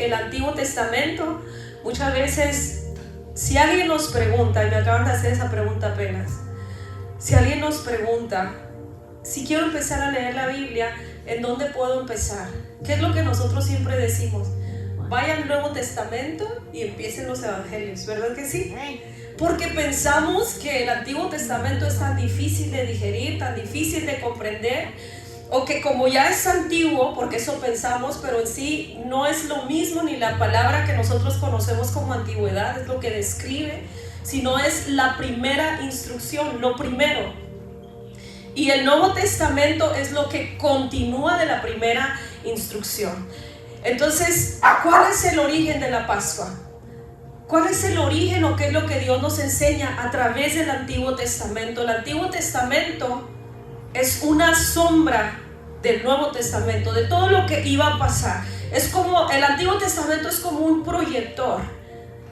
el Antiguo Testamento, muchas veces, si alguien nos pregunta, y me acaban de hacer esa pregunta apenas, si alguien nos pregunta, si quiero empezar a leer la Biblia, ¿en dónde puedo empezar? ¿Qué es lo que nosotros siempre decimos? Vaya al Nuevo Testamento y empiecen los evangelios, ¿verdad que sí? Porque pensamos que el Antiguo Testamento es tan difícil de digerir, tan difícil de comprender, o que como ya es antiguo, porque eso pensamos, pero en sí no es lo mismo ni la palabra que nosotros conocemos como antigüedad, es lo que describe, sino es la primera instrucción, lo primero. Y el Nuevo Testamento es lo que continúa de la primera instrucción. Entonces, ¿cuál es el origen de la Pascua? ¿Cuál es el origen o qué es lo que Dios nos enseña a través del Antiguo Testamento? El Antiguo Testamento es una sombra del Nuevo Testamento, de todo lo que iba a pasar. Es como, el Antiguo Testamento es como un proyector.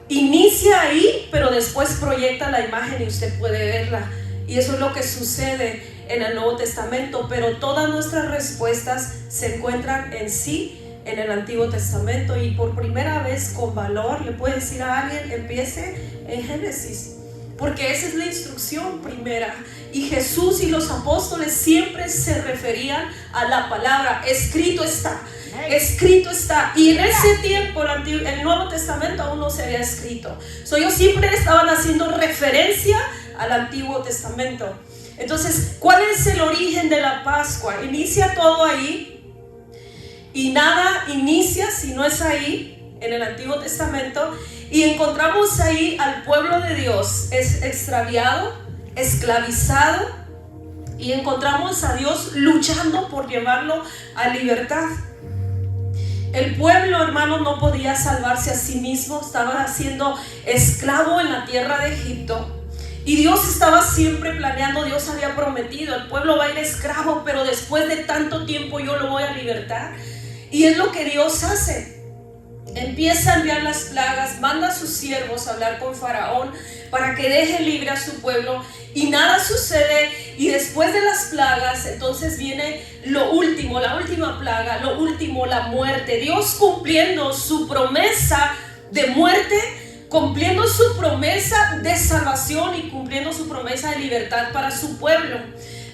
Inicia ahí, pero después proyecta la imagen y usted puede verla. Y eso es lo que sucede en el Nuevo Testamento. Pero todas nuestras respuestas se encuentran en sí en el Antiguo Testamento. Y por primera vez, con valor, le puede decir a alguien, empiece en Génesis, porque esa es la instrucción primera. Y Jesús y los apóstoles siempre se referían a la palabra, escrito está, escrito está. Y en ese tiempo el Nuevo Testamento aún no se había escrito. Ellos siempre estaban haciendo referencia al Antiguo Testamento. Entonces, ¿cuál es el origen de la Pascua? Inicia todo ahí, y nada inicia si no es ahí, en el Antiguo Testamento. Y encontramos ahí al pueblo de Dios extraviado, esclavizado, y encontramos a Dios luchando por llevarlo a libertad. El pueblo, hermano, no podía salvarse a sí mismo, estaba siendo esclavo en la tierra de Egipto. Y Dios estaba siempre planeando, Dios había prometido, el pueblo va a ir esclavo, pero después de tanto tiempo yo lo voy a libertar. Y es lo que Dios hace. Empieza a enviar las plagas, manda a sus siervos a hablar con Faraón para que deje libre a su pueblo, y nada sucede. Y después de las plagas, entonces viene lo último, la última plaga, lo último, la muerte. Dios cumpliendo su promesa de muerte, cumpliendo su promesa de salvación y cumpliendo su promesa de libertad para su pueblo.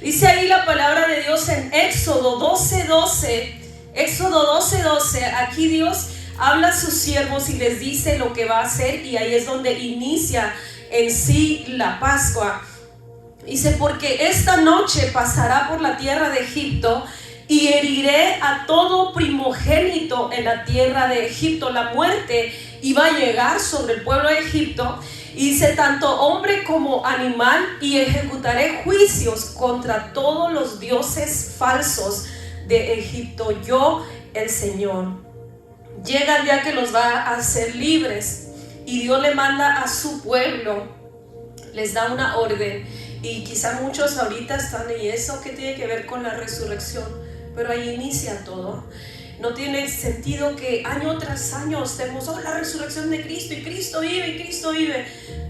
Dice ahí la palabra de Dios en Éxodo 12:12. Éxodo 12:12, aquí Dios habla a sus siervos y les dice lo que va a hacer, y ahí es donde inicia en sí la Pascua. Dice: porque esta noche pasará por la tierra de Egipto y heriré a todo primogénito en la tierra de Egipto. La muerte iba a llegar sobre el pueblo de Egipto. Y dice: tanto hombre como animal, y ejecutaré juicios contra todos los dioses falsos de Egipto, yo el Señor. Llega el día que los va a hacer libres, y Dios le manda a su pueblo, les da una orden. Y quizá muchos ahorita están, ¿y eso qué tiene que ver con la resurrección? Pero ahí inicia todo. No tiene sentido que año tras año estemos, la resurrección de Cristo, y Cristo vive, y Cristo vive,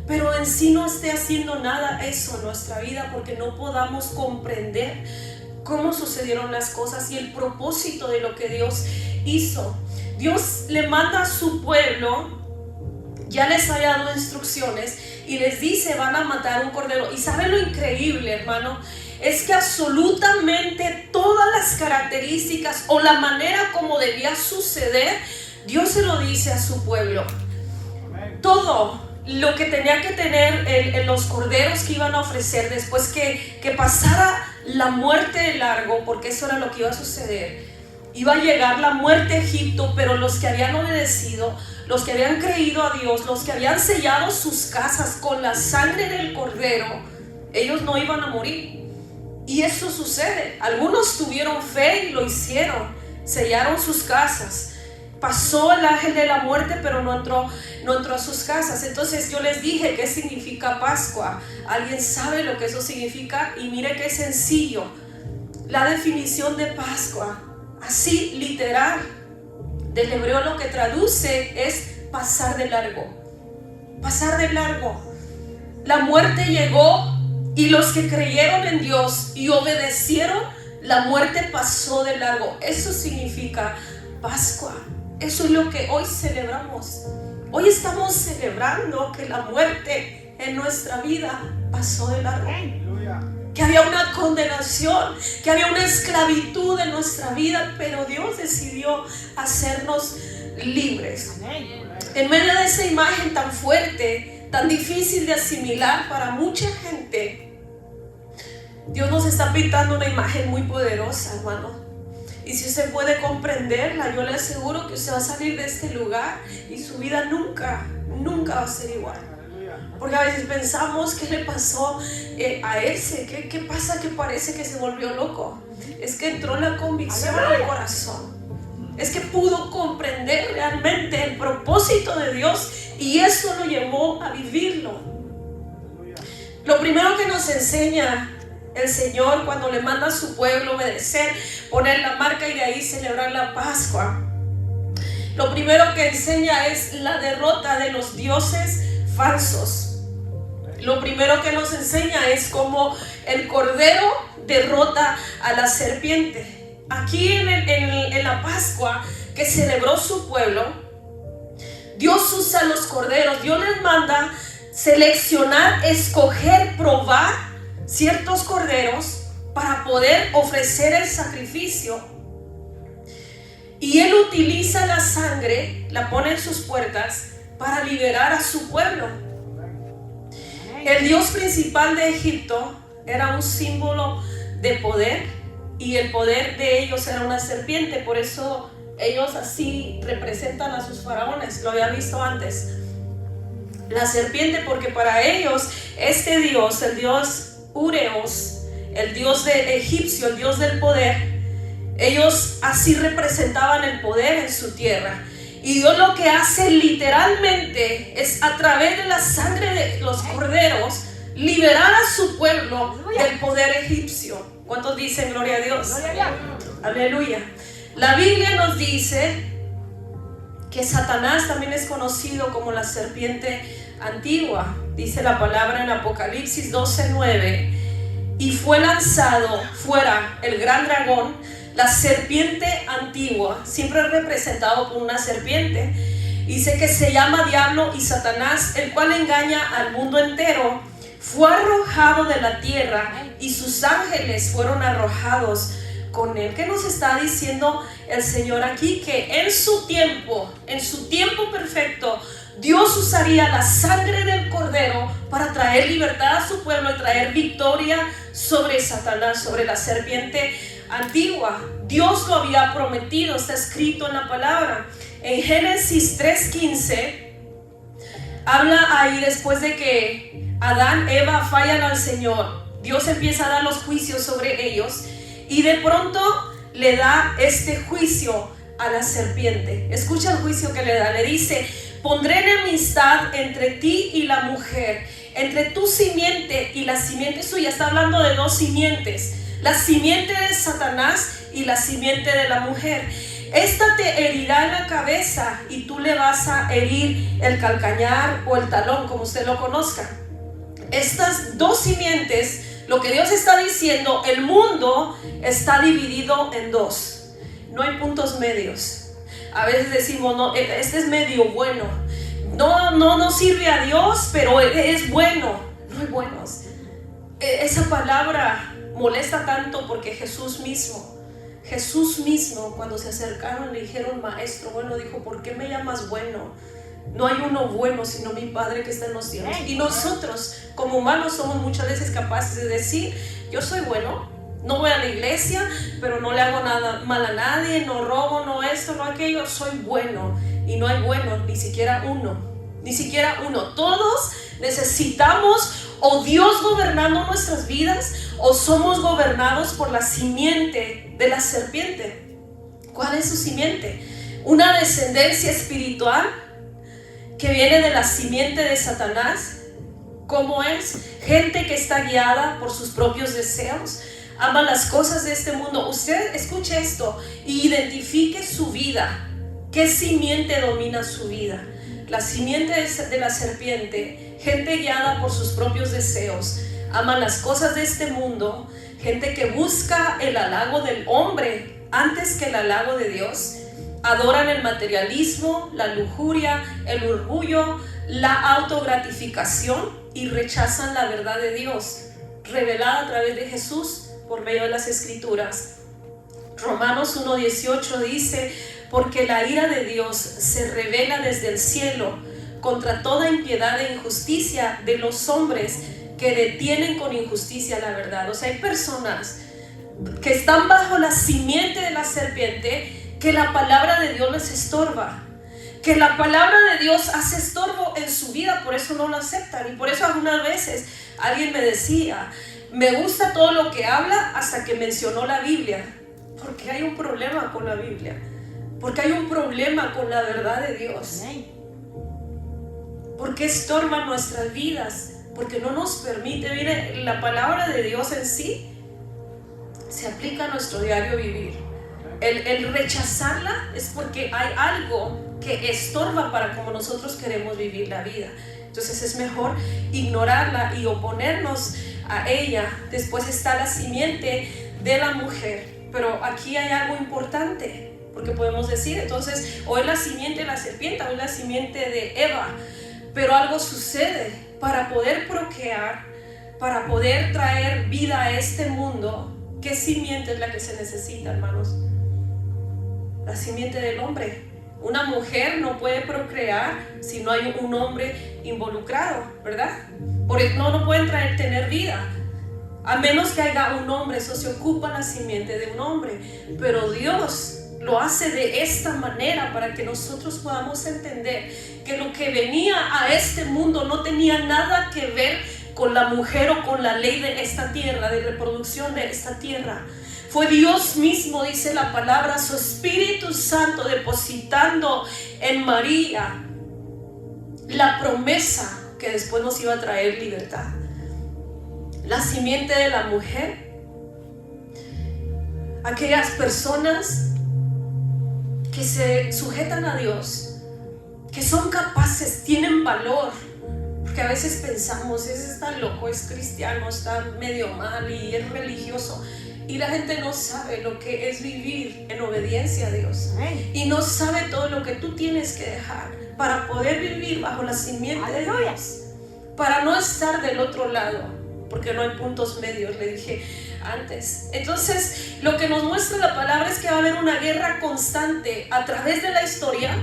pero en sí no esté haciendo nada eso en nuestra vida, porque no podamos comprender cómo sucedieron las cosas y el propósito de lo que Dios hizo. Dios le manda a su pueblo, ya les había dado instrucciones, y les dice: van a matar un cordero. Y ¿sabe lo increíble, hermano? Es que absolutamente todas las características o la manera como debía suceder, Dios se lo dice a su pueblo. Todo lo que tenía que tener en los corderos que iban a ofrecer después que pasara la muerte de largo, porque eso era lo que iba a suceder. Iba a llegar la muerte a Egipto, pero los que habían obedecido, los que habían creído a Dios, los que habían sellado sus casas con la sangre del cordero, ellos no iban a morir. Y eso sucede. Algunos tuvieron fe y lo hicieron, sellaron sus casas. Pasó el ángel de la muerte, pero no entró a sus casas. Entonces yo les dije: ¿qué significa Pascua? ¿Alguien sabe lo que eso significa? Y mire qué sencillo. La definición de Pascua, así literal, del hebreo, lo que traduce es pasar de largo. Pasar de largo. La muerte llegó, y los que creyeron en Dios y obedecieron, la muerte pasó de largo. Eso significa Pascua. Eso es lo que hoy celebramos. Hoy estamos celebrando que la muerte en nuestra vida pasó de largo. Que había una condenación, que había una esclavitud en nuestra vida, pero Dios decidió hacernos libres. En medio de esa imagen tan fuerte, tan difícil de asimilar para mucha gente, Dios nos está pintando una imagen muy poderosa, hermano. Y si usted puede comprenderla, yo le aseguro que usted va a salir de este lugar y su vida nunca va a ser igual. Porque a veces pensamos, ¿qué le pasó a ese? ¿Qué pasa que parece que se volvió loco? Es que entró la convicción en el corazón. Es que pudo comprender realmente el propósito de Dios y eso lo llevó a vivirlo. Lo primero que nos enseña el Señor cuando le manda a su pueblo obedecer, poner la marca y de ahí celebrar la Pascua, lo primero que enseña es la derrota de los dioses falsos. Lo primero que nos enseña es cómo el cordero derrota a la serpiente. Aquí en la Pascua que celebró su pueblo, Dios usa los corderos. Dios les manda seleccionar, escoger, probar ciertos corderos para poder ofrecer el sacrificio. Y Él utiliza la sangre, la pone en sus puertas para liberar a su pueblo. El dios principal de Egipto era un símbolo de poder y el poder de ellos era una serpiente. Por eso ellos así representan a sus faraones. Lo había visto antes. La serpiente, porque para ellos este dios, el dios Ureos, el dios egipcio, el dios del poder, ellos así representaban el poder en su tierra. Y Dios lo que hace literalmente es, a través de la sangre de los corderos, liberar a su pueblo del poder egipcio. ¿Cuántos dicen gloria a Dios? Aleluya. La Biblia nos dice que Satanás también es conocido como la serpiente antigua. Dice la palabra en Apocalipsis 12:9: y fue lanzado fuera el gran dragón, la serpiente antigua, siempre representado por una serpiente. Dice que se llama Diablo y Satanás, el cual engaña al mundo entero. Fue arrojado de la tierra y sus ángeles fueron arrojados con él. ¿Qué nos está diciendo el Señor aquí? Que en su tiempo perfecto, Dios usaría la sangre del cordero para traer libertad a su pueblo y traer victoria sobre Satanás, sobre la serpiente antigua. Dios lo había prometido, está escrito en la palabra. En Génesis 3:15 habla ahí, después de que Adán, Eva fallan al Señor, Dios empieza a dar los juicios sobre ellos y de pronto le da este juicio a la serpiente. Escucha el juicio que le da. Le dice: pondré enemistad entre ti y la mujer, entre tu simiente y la simiente suya. Está hablando de dos simientes: la simiente de Satanás y la simiente de la mujer. Esta te herirá en la cabeza y tú le vas a herir el calcañar o el talón, como usted lo conozca. Estas dos simientes, lo que Dios está diciendo, el mundo está dividido en dos. No hay puntos medios. A veces decimos, no, este es medio bueno. No sirve a Dios, pero es bueno. No hay buenos. Esa palabra molesta tanto porque Jesús mismo, cuando se acercaron le dijeron: maestro bueno, dijo: ¿por qué me llamas bueno? No hay uno bueno sino mi Padre que está en los cielos. Y nosotros como humanos somos muchas veces capaces de decir: yo soy bueno, no voy a la iglesia, pero no le hago nada mal a nadie, no robo, no esto, no aquello, soy bueno. Y no hay bueno, ni siquiera uno. Todos necesitamos o Dios gobernando nuestras vidas, o somos gobernados por la simiente de la serpiente. ¿Cuál es su simiente? Una descendencia espiritual que viene de la simiente de Satanás. ¿Cómo es? Gente que está guiada por sus propios deseos, ama las cosas de este mundo. Usted escuche esto y identifique su vida. ¿Qué simiente domina su vida? La simiente de la serpiente, gente guiada por sus propios deseos, ama las cosas de este mundo, gente que busca el halago del hombre antes que el halago de Dios, adoran el materialismo, la lujuria, el orgullo, la autogratificación y rechazan la verdad de Dios, revelada a través de Jesús por medio de las Escrituras. Romanos 1:18 dice: porque la ira de Dios se revela desde el cielo contra toda impiedad e injusticia de los hombres que detienen con injusticia la verdad. O sea, hay personas que están bajo la simiente de la serpiente, que la palabra de Dios les estorba, que la palabra de Dios hace estorbo en su vida, por eso no lo aceptan. Y por eso algunas veces alguien me decía: me gusta todo lo que habla hasta que mencionó la Biblia. Porque hay un problema con la Biblia, porque hay un problema con la verdad de Dios, porque estorba nuestras vidas, porque no nos permite. Mire, la palabra de Dios en sí se aplica a nuestro diario vivir. El rechazarla es porque hay algo que estorba para como nosotros queremos vivir la vida. Entonces es mejor ignorarla y oponernos a ella. Después está la simiente de la mujer. Pero aquí hay algo importante, porque podemos decir, entonces, o es la simiente de la serpiente o es la simiente de Eva. Pero algo sucede. Para poder procrear, para poder traer vida a este mundo, ¿qué simiente es la que se necesita, hermanos? La simiente del hombre. Una mujer no puede procrear si no hay un hombre involucrado, ¿verdad? Porque no pueden tener vida a menos que haya un hombre. Eso se ocupa la simiente de un hombre. Pero Dios lo hace de esta manera para que nosotros podamos entender que lo que venía a este mundo no tenía nada que ver con la mujer o con la ley de esta tierra, de reproducción de esta tierra. Fue Dios mismo, dice la palabra, su Espíritu Santo depositando en María la promesa que después nos iba a traer libertad. La simiente de la mujer, aquellas personas que se sujetan a Dios, que son capaces, tienen valor, porque a veces pensamos: ese está loco, es cristiano, está medio mal y es religioso, y la gente no sabe lo que es vivir en obediencia a Dios, y no sabe todo lo que tú tienes que dejar para poder vivir bajo la simiente de Dios, para no estar del otro lado, porque no hay puntos medios, le dije antes. Entonces, lo que nos muestra la palabra es que va a haber una guerra constante a través de la historia,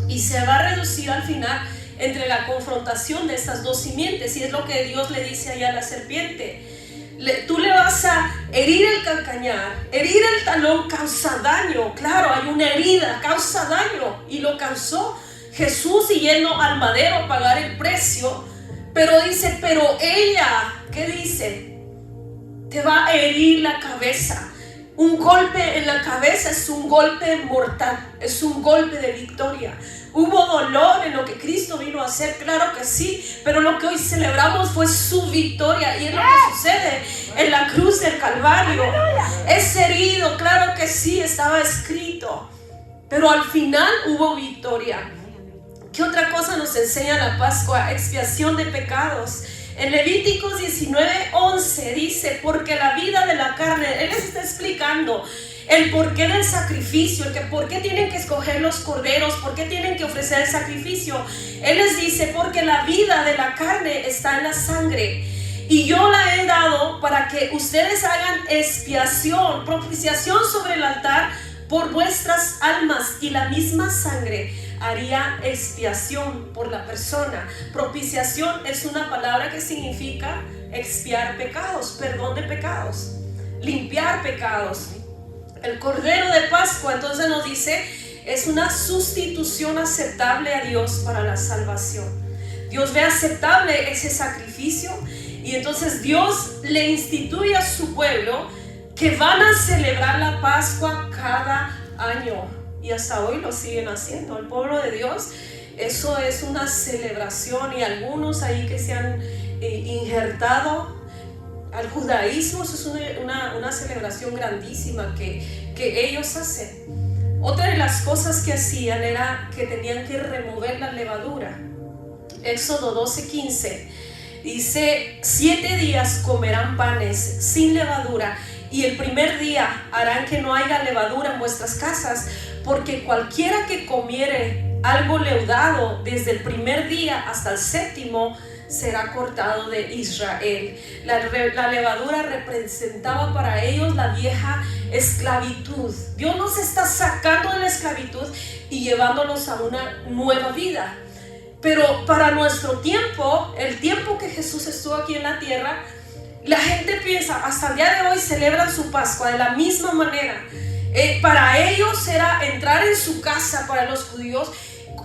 y se va a reducir al final entre la confrontación de estas dos simientes, y es lo que Dios le dice allá a la serpiente. Tú le vas a herir el calcañar, herir el talón, causa daño. Claro, hay una herida, causa daño, y lo causó Jesús yendo al madero a pagar el precio. Pero dice, pero ella, ¿qué dice? Te va a herir la cabeza. Un golpe en la cabeza es un golpe mortal, es un golpe de victoria. ¿Hubo dolor en lo que Cristo vino a hacer? Claro que sí, pero lo que hoy celebramos fue su victoria, y es lo que sucede en la cruz del Calvario. Es herido, claro que sí, estaba escrito, pero al final hubo victoria. ¿Qué otra cosa nos enseña la Pascua? Expiación de pecados. En Levíticos 19:11 dice: porque la vida de la carne, Él les está explicando el porqué del sacrificio, el que por qué tienen que escoger los corderos, por qué tienen que ofrecer el sacrificio. Él les dice: porque la vida de la carne está en la sangre, y yo la he dado para que ustedes hagan expiación, propiciación sobre el altar por vuestras almas, y la misma sangre haría expiación por la persona. Propiciación es una palabra que significa expiar pecados, perdón de pecados, limpiar pecados. El Cordero de Pascua, entonces, nos dice, es una sustitución aceptable a Dios para la salvación. Dios ve aceptable ese sacrificio, y entonces Dios le instituye a su pueblo que van a celebrar la Pascua cada año. Y hasta hoy lo siguen haciendo. El pueblo de Dios, eso es una celebración, y algunos ahí que se han injertado al judaísmo, eso es una celebración grandísima que ellos hacen. Otra de las cosas que hacían era que tenían que remover la levadura. Éxodo 12:15 dice: 7 días comerán panes sin levadura, y el primer día harán que no haya levadura en vuestras casas, porque cualquiera que comiere algo leudado desde el primer día hasta el séptimo será cortado de Israel. La levadura representaba para ellos la vieja esclavitud. Dios nos está sacando de la esclavitud y llevándonos a una nueva vida. Pero para nuestro tiempo, el tiempo que Jesús estuvo aquí en la tierra, la gente piensa, hasta el día de hoy celebran su Pascua de la misma manera. Para ellos era entrar en su casa, para los judíos.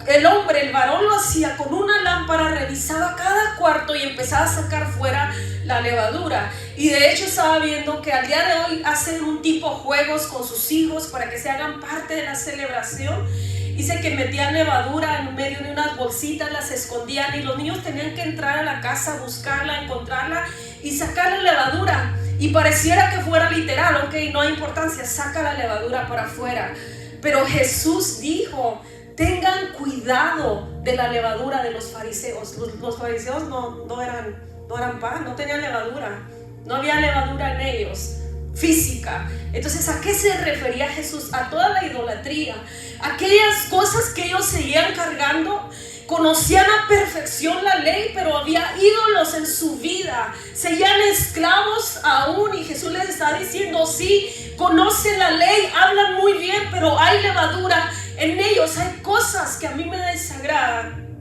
El hombre, el varón, lo hacía con una lámpara, revisaba cada cuarto y empezaba a sacar fuera la levadura. Y de hecho estaba viendo que al día de hoy hacen un tipo de juegos con sus hijos para que se hagan parte de la celebración. Dice que metían levadura en medio de unas bolsitas, las escondían y los niños tenían que entrar a la casa, buscarla, encontrarla y sacar la levadura. Y pareciera que fuera literal, ok, no hay importancia, saca la levadura para afuera. Pero Jesús dijo: tengan cuidado de la levadura de los fariseos. Los fariseos no eran pan, no tenían levadura. No había levadura en ellos, física. Entonces, ¿a qué se refería Jesús? A toda la idolatría. Aquellas cosas que ellos seguían cargando. Conocían a perfección la ley, pero había ídolos en su vida. Seguían esclavos aún. Y Jesús les está diciendo: sí, conocen la ley, hablan muy bien, pero hay levadura en ellos. Hay cosas que a mí me desagradan.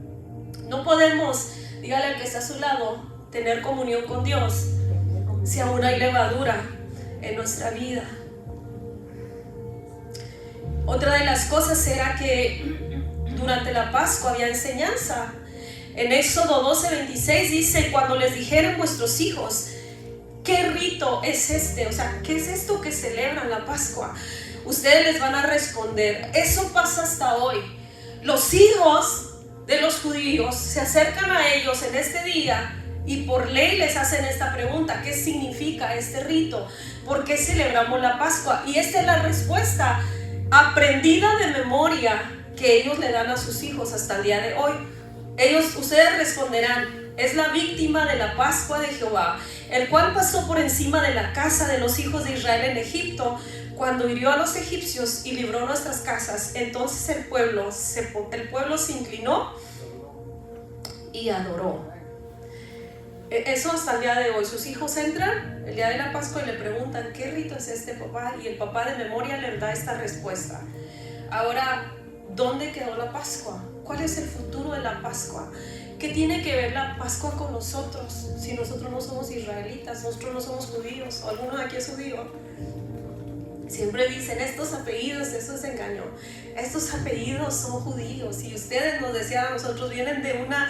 No podemos, dígale al que está a su lado, tener comunión con Dios si aún hay levadura en nuestra vida. Otra de las cosas era que durante la Pascua había enseñanza. En Éxodo 12:26 dice: cuando les dijeren vuestros hijos, ¿qué rito es este? O sea, ¿qué es esto que celebran la Pascua? Ustedes les van a responder. Eso pasa hasta hoy. Los hijos de los judíos se acercan a ellos en este día y por ley les hacen esta pregunta: ¿qué significa este rito? ¿Por qué celebramos la Pascua? Y esta es la respuesta aprendida de memoria que ellos le dan a sus hijos hasta el día de hoy. Ustedes responderán: es la víctima de la Pascua de Jehová, el cual pasó por encima de la casa de los hijos de Israel en Egipto, cuando hirió a los egipcios y libró nuestras casas. Entonces el pueblo se inclinó y adoró. Eso hasta el día de hoy. Sus hijos entran el día de la Pascua y le preguntan: ¿qué rito es este, papá? Y el papá de memoria les da esta respuesta. Ahora, ¿dónde quedó la Pascua? ¿Cuál es el futuro de la Pascua? ¿Qué tiene que ver la Pascua con nosotros? Si nosotros no somos israelitas, nosotros no somos judíos, o alguno de aquí es judío. Siempre dicen: estos apellidos, eso es engaño. Estos apellidos son judíos y ustedes, nos decían a nosotros, vienen de una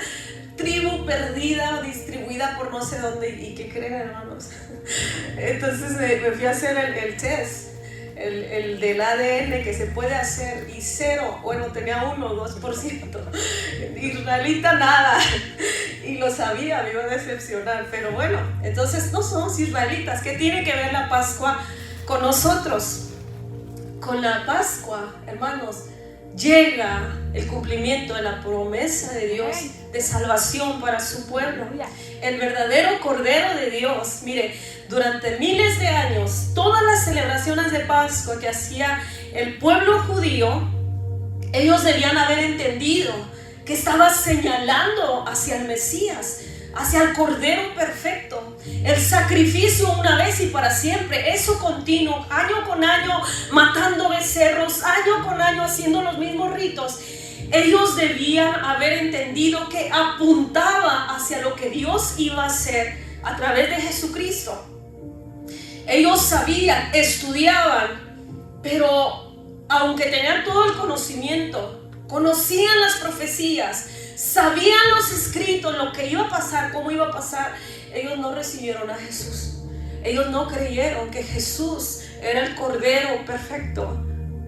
tribu perdida, distribuida por no sé dónde. ¿Y qué creen, hermanos? Entonces me fui a hacer el test, el del ADN que se puede hacer, y cero, bueno, tenía 1 o 2%. Israelita nada. Y lo sabía, me iba a decepcionar. Pero bueno, entonces no somos israelitas. ¿Qué tiene que ver la Pascua con nosotros? Con la Pascua, hermanos, llega el cumplimiento de la promesa de Dios de salvación para su pueblo. El verdadero Cordero de Dios. Mire, durante miles de años, todas las celebraciones de Pascua que hacía el pueblo judío, ellos debían haber entendido que estaba señalando hacia el Mesías, hacia el Cordero perfecto, el sacrificio una vez y para siempre, eso continuo, año con año, matando becerros, año con año haciendo los mismos ritos. Ellos debían haber entendido que apuntaba hacia lo que Dios iba a hacer a través de Jesucristo. Ellos sabían, estudiaban, pero aunque tenían todo el conocimiento, conocían las profecías, sabían los escritos, lo que iba a pasar, cómo iba a pasar, ellos no recibieron a Jesús. Ellos no creyeron que Jesús era el Cordero perfecto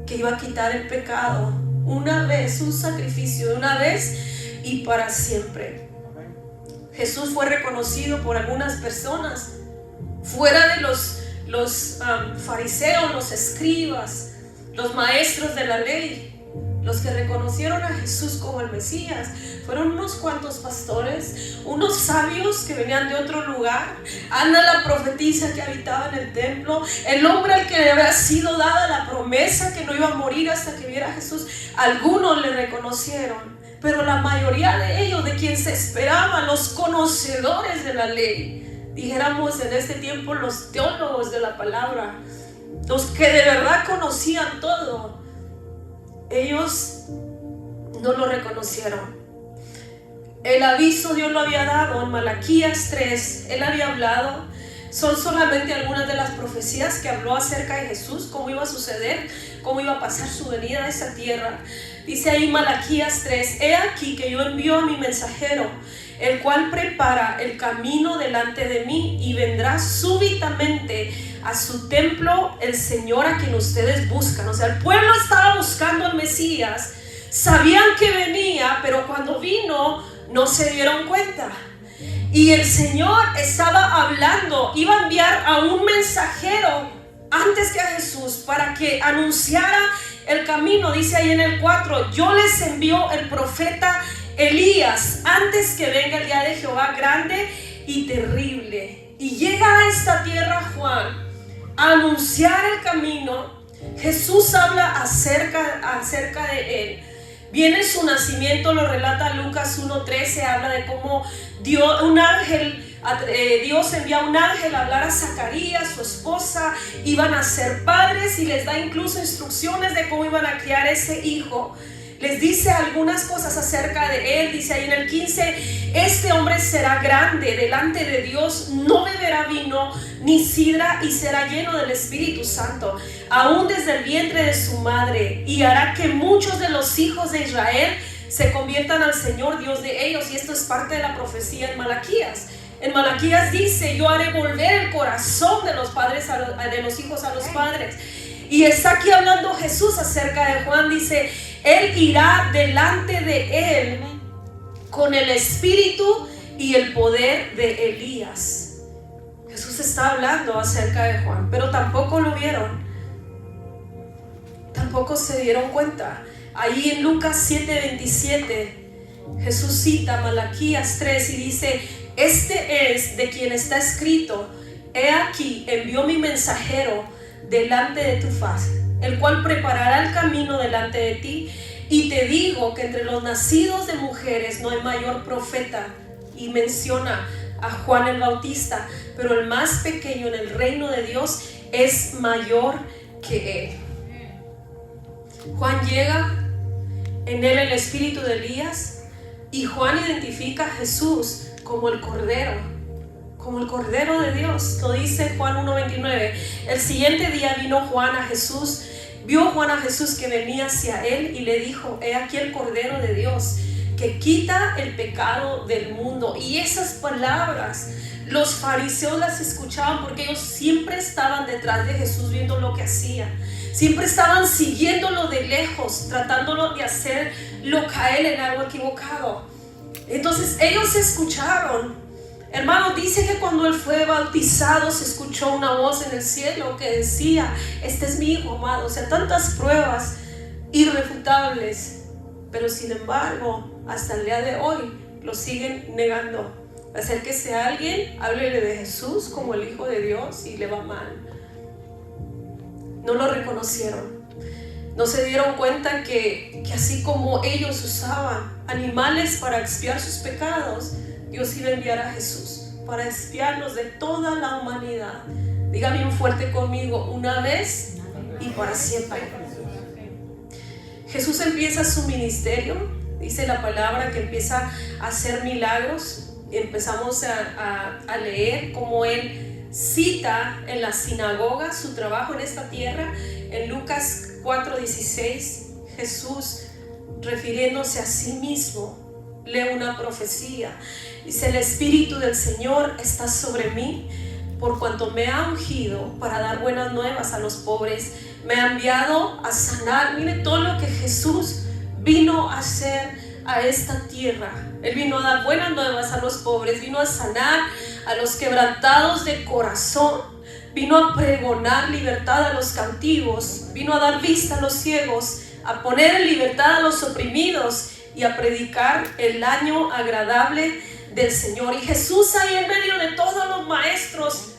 que iba a quitar el pecado una vez, un sacrificio de una vez y para siempre. Jesús fue reconocido por algunas personas fuera de los fariseos, los escribas, los maestros de la ley, Los que reconocieron a Jesús como el Mesías fueron unos cuantos pastores, unos sabios que venían de otro lugar, Ana la profetisa que habitaba en el templo, el hombre al que le había sido dada la promesa que no iba a morir hasta que viera a Jesús. Algunos le reconocieron, pero la mayoría de ellos, de quien se esperaba, los conocedores de la ley, dijéramos en este tiempo los teólogos de la palabra, los que de verdad conocían todo, ellos no lo reconocieron. El aviso Dios lo había dado en Malaquías 3, Él había hablado. Son solamente algunas de las profecías que habló acerca de Jesús, cómo iba a suceder, cómo iba a pasar su venida a esta tierra. Dice ahí Malaquías 3, he aquí que yo envío a mi mensajero, el cual prepara el camino delante de mí, y vendrá súbitamente a su templo el Señor a quien ustedes buscan. O sea, el pueblo estaba buscando al Mesías, sabían que venía, pero cuando vino no se dieron cuenta. Y el Señor estaba hablando, iba a enviar a un mensajero antes que a Jesús para que anunciara el camino. Dice ahí en el 4, yo les envío el profeta Elías antes que venga el día de Jehová grande y terrible. Y llega a esta tierra Juan a anunciar el camino. Jesús habla acerca de él. Viene su nacimiento, lo relata Lucas 1:13, habla de cómo Dios envía un ángel a hablar a Zacarías, su esposa, iban a ser padres, y les da incluso instrucciones de cómo iban a criar ese hijo. Les dice algunas cosas acerca de él. Dice ahí en el 15, este hombre será grande delante de Dios, no beberá vino ni sidra, y será lleno del Espíritu Santo, aún desde el vientre de su madre, y hará que muchos de los hijos de Israel se conviertan al Señor Dios de ellos. Y esto es parte de la profecía en Malaquías. En Malaquías dice, yo haré volver el corazón de los padres de los hijos a los padres. Y está aquí hablando Jesús acerca de Juan. Dice, Él irá delante de él con el espíritu y el poder de Elías. Jesús está hablando acerca de Juan, pero tampoco lo vieron, tampoco se dieron cuenta. Ahí en Lucas 7:27 Jesús cita Malaquías 3 y dice, este es de quien está escrito, he aquí envió mi mensajero delante de tu faz, el cual preparará el camino delante de ti. Y te digo que entre los nacidos de mujeres no hay mayor profeta. Y menciona a Juan el Bautista, pero el más pequeño en el reino de Dios es mayor que él. Juan llega, en él el espíritu de Elías, y Juan identifica a Jesús como el Cordero de Dios. Lo dice Juan 1:29. El siguiente día vino Juan a Jesús. Vio Juan a Jesús que venía hacia él y le dijo, he aquí el Cordero de Dios que quita el pecado del mundo. Y esas palabras los fariseos las escuchaban porque ellos siempre estaban detrás de Jesús viendo lo que hacía. Siempre estaban siguiéndolo de lejos, tratándolo de hacerlo caer en algo equivocado. Entonces ellos escucharon. Hermano, dice que cuando él fue bautizado se escuchó una voz en el cielo que decía, este es mi hijo amado. O sea, tantas pruebas irrefutables, pero sin embargo hasta el día de hoy lo siguen negando. Acérquese a alguien, háblele de Jesús como el Hijo de Dios y le va mal. No lo reconocieron. No se dieron cuenta que así como ellos usaban animales para expiar sus pecados, Dios iba a enviar a Jesús para expiarlos de toda la humanidad. Diga bien fuerte conmigo, una vez y para siempre. Jesús empieza su ministerio. Dice la palabra que empieza a hacer milagros. Empezamos a leer cómo él cita en la sinagoga su trabajo en esta tierra. En Lucas 4:16, Jesús, refiriéndose a sí mismo, lee una profecía. Dice, el Espíritu del Señor está sobre mí, por cuanto me ha ungido para dar buenas nuevas a los pobres. Me ha enviado a sanar. Mire todo lo que Jesús vino a hacer a esta tierra. Él vino a dar buenas nuevas a los pobres, vino a sanar a los quebrantados de corazón, vino a pregonar libertad a los cautivos, vino a dar vista a los ciegos, a poner en libertad a los oprimidos y a predicar el año agradable del Señor. Y Jesús ahí en medio de todos los maestros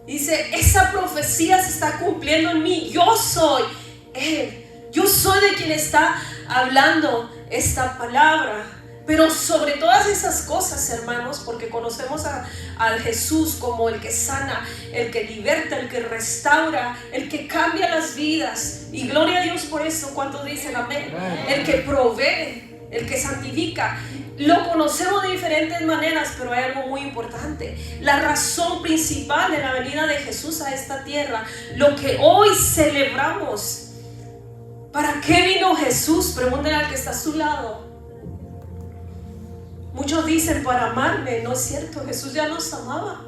dice, esa profecía se está cumpliendo en mí, yo soy Él, yo soy de quien está hablando esta palabra. Pero sobre todas esas cosas, hermanos, porque conocemos a Jesús como el que sana, el que liberta, el que restaura, el que cambia las vidas, y gloria a Dios por eso. ¿Cuántos dicen amén? El que provee, el que santifica. Lo conocemos de diferentes maneras, pero hay algo muy importante. La razón principal de la venida de Jesús a esta tierra, lo que hoy celebramos. ¿Para qué vino Jesús? Pregúntenle al que está a su lado. Muchos dicen, para amarme. No es cierto, Jesús ya nos amaba.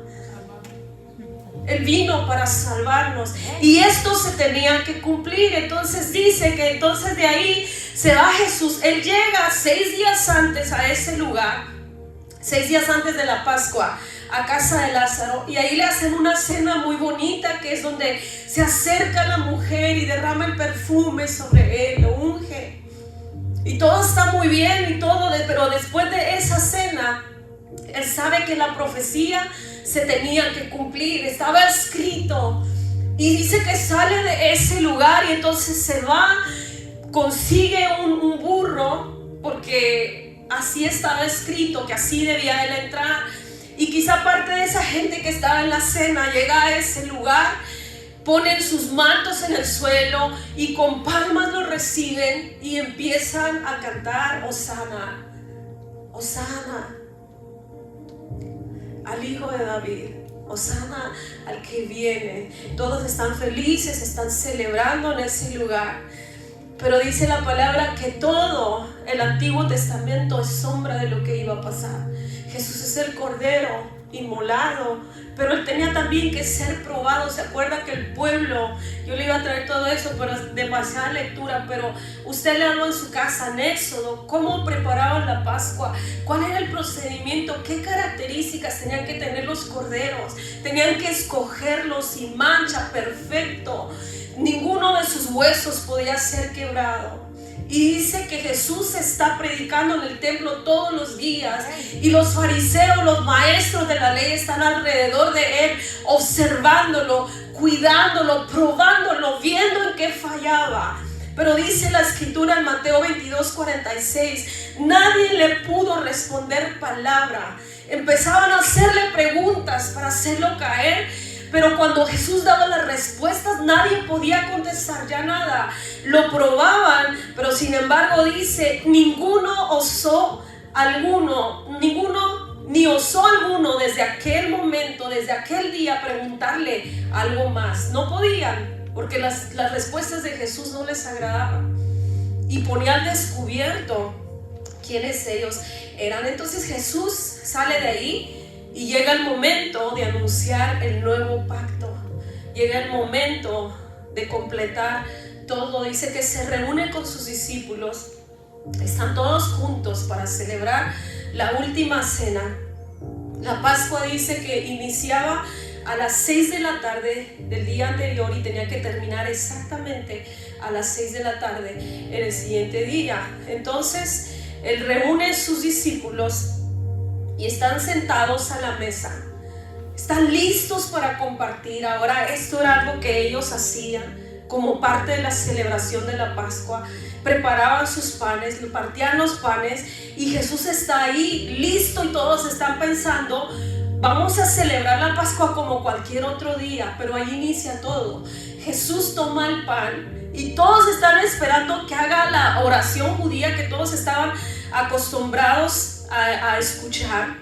Él vino para salvarnos y esto se tenía que cumplir. Entonces dice que entonces de ahí se va Jesús. Él llega 6 días antes a ese lugar, 6 días antes de la Pascua, a casa de Lázaro, y ahí le hacen una cena muy bonita, que es donde se acerca la mujer y derrama el perfume sobre él, lo unge. Y todo está muy bien y todo, pero después de esa cena, él sabe que la profecía se tenía que cumplir, estaba escrito. Y dice que sale de ese lugar y entonces se va, consigue un burro, porque así estaba escrito, que así debía él entrar. Y quizá parte de esa gente que estaba en la cena llega a ese lugar, ponen sus mantos en el suelo y con palmas lo reciben y empiezan a cantar Hosana, Hosana al Hijo de David, Hosana al que viene. Todos están felices, están celebrando en ese lugar. Pero dice la palabra que todo el Antiguo Testamento es sombra de lo que iba a pasar. Jesús es el Cordero inmolado, pero él tenía también que ser probado. ¿Se acuerda que el pueblo, yo le iba a traer todo eso, pero es demasiada lectura, pero usted le habló en su casa en Éxodo, cómo preparaban la Pascua, cuál era el procedimiento, qué características tenían que tener los corderos, tenían que escogerlos sin mancha, perfecto, ninguno de sus huesos podía ser quebrado. Y dice que Jesús está predicando en el templo todos los días y los fariseos, los maestros de la ley están alrededor de él, observándolo, cuidándolo, probándolo, viendo en qué fallaba. Pero dice la escritura en Mateo 22:46, nadie le pudo responder palabra. Empezaban a hacerle preguntas para hacerlo caer, pero cuando Jesús daba las respuestas, nadie podía contestar ya nada. Lo probaban, pero sin embargo dice, ninguno osó alguno desde aquel momento, desde aquel día, preguntarle algo más. No podían, porque las respuestas de Jesús no les agradaban. Y ponía al descubierto quiénes ellos eran. Entonces Jesús sale de ahí. Y llega el momento de anunciar el nuevo pacto. Llega el momento de completar todo. Dice que se reúne con sus discípulos. Están todos juntos para celebrar la última cena. La Pascua dice que iniciaba a las 6 de la tarde del día anterior y tenía que terminar exactamente a las 6 de la tarde en el siguiente día. Entonces, él reúne a sus discípulos y están sentados a la mesa, están listos para compartir. Ahora esto era algo que ellos hacían como parte de la celebración de la Pascua. Preparaban sus panes, partían los panes y Jesús está ahí listo y todos están pensando, vamos a celebrar la Pascua como cualquier otro día, pero ahí inicia todo. Jesús toma el pan y todos están esperando que haga la oración judía que todos estaban acostumbrados a escuchar.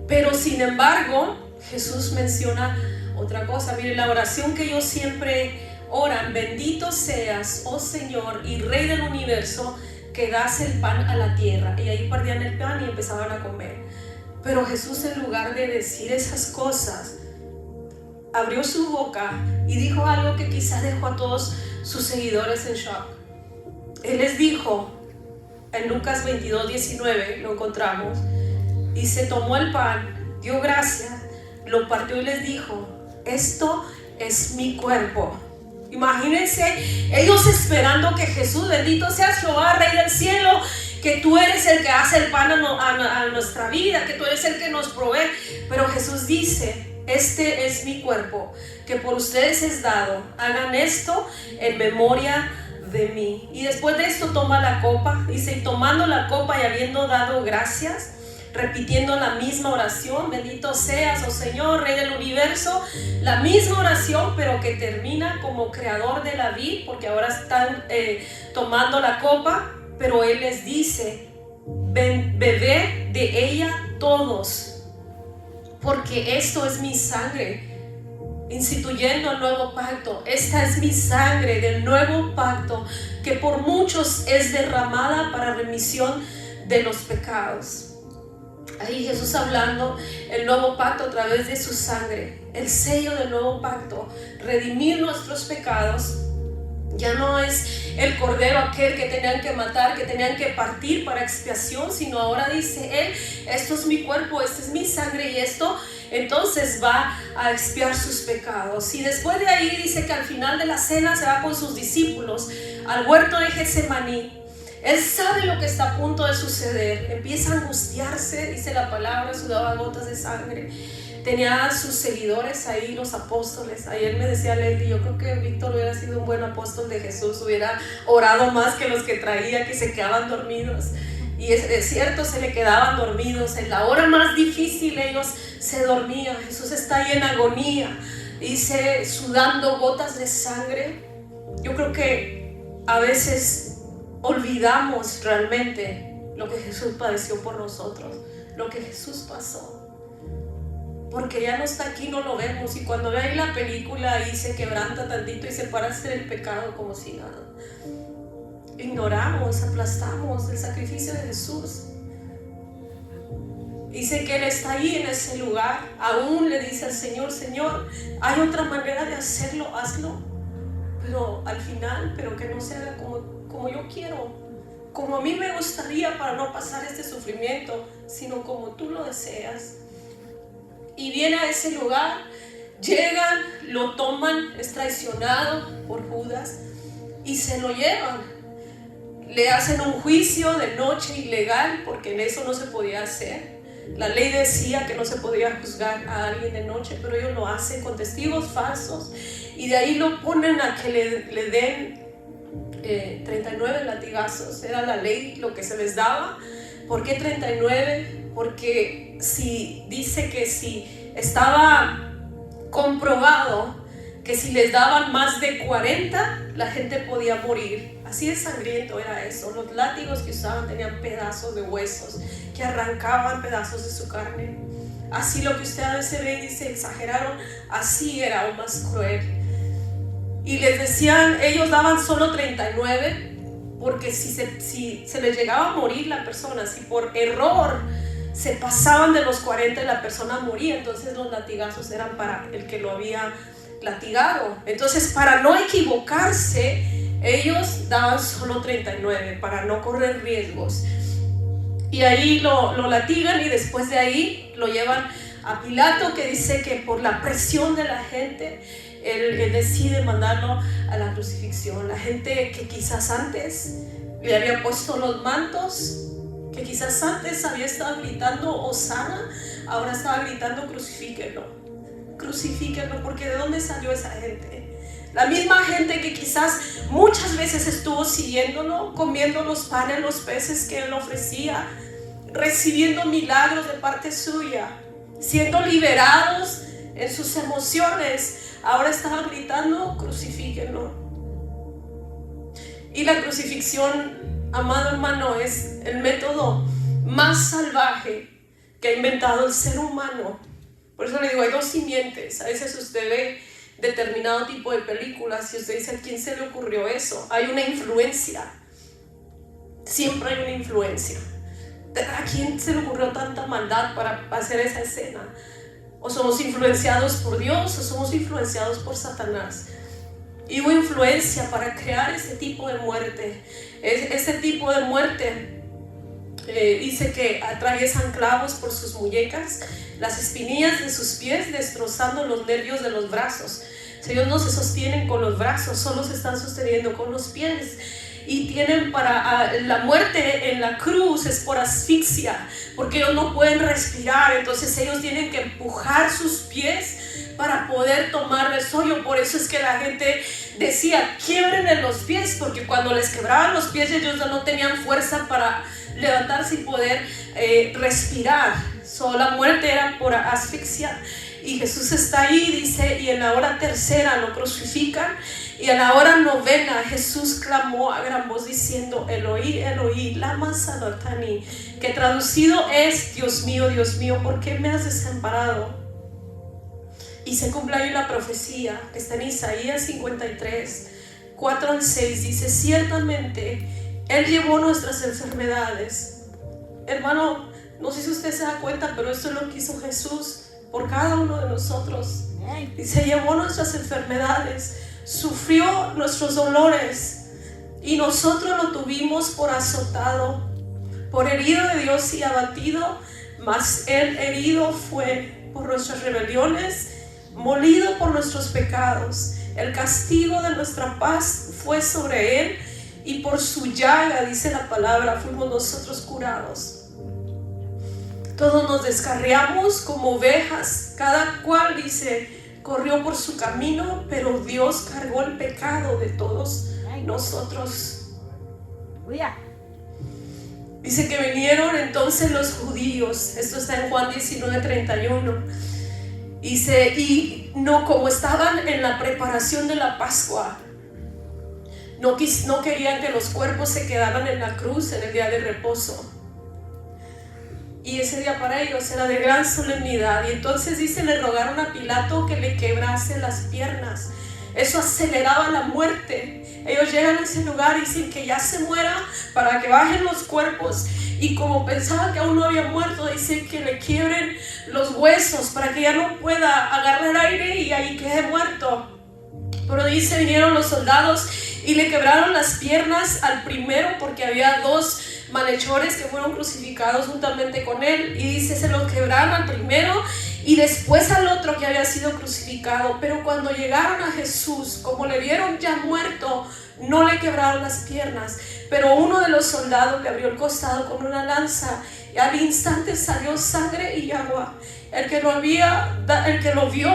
Pero sin embargo Jesús menciona otra cosa. Miren, la oración que ellos siempre oran: bendito seas, oh Señor y Rey del universo, que das el pan a la tierra. Y ahí partían el pan y empezaban a comer. Pero Jesús, en lugar de decir esas cosas, abrió su boca y dijo algo que quizás dejó a todos sus seguidores en shock. Él les dijo, en Lucas 22:19 lo encontramos, y se tomó el pan, dio gracias, lo partió y les dijo: esto es mi cuerpo, Imagínense ellos esperando que Jesús, bendito sea Jehová, Rey del cielo, que tú eres el que hace el pan a nuestra vida, que tú eres el que nos provee. Pero Jesús dice: este es mi cuerpo, que por ustedes es dado. Hagan esto en memoria de mí. Y después de esto toma la copa. Dice: y tomando la copa y habiendo dado gracias, repitiendo la misma oración, bendito seas, oh Señor, Rey del universo. La misma oración, pero que termina como creador de la vid, porque ahora están tomando la copa. Pero Él les dice: bebed de ella todos, porque esto es mi sangre, instituyendo el nuevo pacto. Esta es mi sangre del nuevo pacto, que por muchos es derramada para remisión de los pecados. Ahí Jesús hablando el nuevo pacto a través de su sangre, el sello del nuevo pacto, redimir nuestros pecados. Ya no es el cordero aquel que tenían que matar, que tenían que partir para expiación, sino ahora dice Él: esto es mi cuerpo, esta es mi sangre, y esto entonces va a expiar sus pecados. Y después de ahí dice que al final de la cena se va con sus discípulos al huerto de Getsemaní. Él sabe lo que está a punto de suceder, empieza a angustiarse, dice la palabra, sudaba gotas de sangre. Tenía a sus seguidores ahí, los apóstoles. Ayer me decía Lely: yo creo que Víctor hubiera sido un buen apóstol de Jesús, hubiera orado más que los que traía, que se quedaban dormidos. Y es cierto, se le quedaban dormidos. En la hora más difícil ellos se dormían. Jesús está ahí en agonía, dice, sudando gotas de sangre. Yo creo que a veces olvidamos realmente lo que Jesús padeció por nosotros, lo que Jesús pasó. Porque ya no está aquí, no lo vemos. Y cuando ve ahí la película, ahí se quebranta tantito y se para a hacer el pecado como si nada. Ignoramos, aplastamos el sacrificio de Jesús. Dice que Él está ahí en ese lugar. Aún le dice al Señor: Señor, hay otra manera de hacerlo, hazlo. Pero al final, pero que no se haga como yo quiero, como a mí me gustaría, para no pasar este sufrimiento, sino como tú lo deseas. Y viene a ese lugar, llegan, lo toman, es traicionado por Judas y se lo llevan. Le hacen un juicio de noche ilegal, porque en eso no se podía hacer. La ley decía que no se podía juzgar a alguien de noche, pero ellos lo hacen con testigos falsos. Y de ahí lo ponen a que le den 39 latigazos. Era la ley lo que se les daba. ¿Por qué 39? Porque dice que si estaba comprobado que si les daban más de 40, la gente podía morir. Así de sangriento era eso. Los látigos que usaban tenían pedazos de huesos que arrancaban pedazos de su carne. Así lo que usted a veces ve y dice: exageraron. Así era aún más cruel. Y les decían, ellos daban solo 39, porque si se les llegaba a morir la persona, si por error se pasaban de los 40 y la persona moría, entonces los latigazos eran para el que lo había latigado. Entonces, para no equivocarse, ellos daban solo 39 para no correr riesgos. Y ahí lo latigan, y después de ahí lo llevan a Pilato, que dice que por la presión de la gente él decide mandarlo a la crucifixión. La gente que quizás antes le había puesto los mantos, que quizás antes había estado gritando Hosana, ahora estaba gritando: crucifíquenlo, crucifíquenlo. Porque ¿de dónde salió esa gente? La misma gente que quizás muchas veces estuvo siguiéndolo, comiendo los panes, los peces que él ofrecía, recibiendo milagros de parte suya, siendo liberados en sus emociones, ahora estaban gritando: crucifíquenlo. Y la crucifixión, amado hermano, es el método más salvaje que ha inventado el ser humano. Por eso le digo, hay dos simientes. A veces usted ve determinado tipo de películas y usted dice: ¿a quién se le ocurrió eso? Hay una influencia. Siempre hay una influencia. ¿A quién se le ocurrió tanta maldad para hacer esa escena? O somos influenciados por Dios o somos influenciados por Satanás. Y hubo influencia para crear ese tipo de muerte. Ese tipo de muerte dice que atraviesan clavos por sus muñecas, las espinillas de sus pies, destrozando los nervios de los brazos. Ellos no se sostienen con los brazos, solo se están sosteniendo con los pies. Y tienen la muerte en la cruz es por asfixia, porque ellos no pueden respirar. Entonces ellos tienen que empujar sus pies para poder tomar el sueño. Por eso es que la gente decía, quiebren los pies, porque cuando les quebraban los pies ellos no tenían fuerza para levantarse y poder respirar. La muerte era por asfixia. Y Jesús está ahí, dice, y en la hora tercera lo crucifican, y a la hora novena Jesús clamó a gran voz diciendo, Eloí, Eloí, lama sabactani, que traducido es, Dios mío, ¿por qué me has desamparado? Y se cumple ahí la profecía que está en Isaías 53, 4 al 6, dice, ciertamente Él llevó nuestras enfermedades. Hermano, no sé si usted se da cuenta, pero esto es lo que hizo Jesús por cada uno de nosotros. Dice, llevó nuestras enfermedades, sufrió nuestros dolores, y nosotros lo tuvimos por azotado, por herido de Dios y abatido, mas Él herido fue por nuestras rebeliones, molido por nuestros pecados. El castigo de nuestra paz fue sobre Él, y por su llaga, dice la palabra, fuimos nosotros curados. Todos nos descarriamos como ovejas, cada cual, dice, corrió por su camino, pero Dios cargó el pecado de todos nosotros. Dice que vinieron entonces los judíos, esto está en Juan 19:31. Dice, y no, como estaban en la preparación de la Pascua, no querían que los cuerpos se quedaran en la cruz en el día de reposo. Y ese día para ellos era de gran solemnidad. Y entonces dice, le rogaron a Pilato que le quebrase las piernas. Eso aceleraba la muerte. Ellos llegan a ese lugar y dicen que ya se muera para que bajen los cuerpos. Y como pensaban que aún no había muerto, dicen que le quiebren los huesos para que ya no pueda agarrar aire y ahí quede muerto. Pero dice, vinieron los soldados y le quebraron las piernas al primero, porque había dos malhechores que fueron crucificados juntamente con él, y dice, se lo quebraron al primero y después al otro que había sido crucificado. Pero cuando llegaron a Jesús, como le vieron ya muerto, no le quebraron las piernas, pero uno de los soldados le abrió el costado con una lanza, y al instante salió sangre y agua. El que lo vio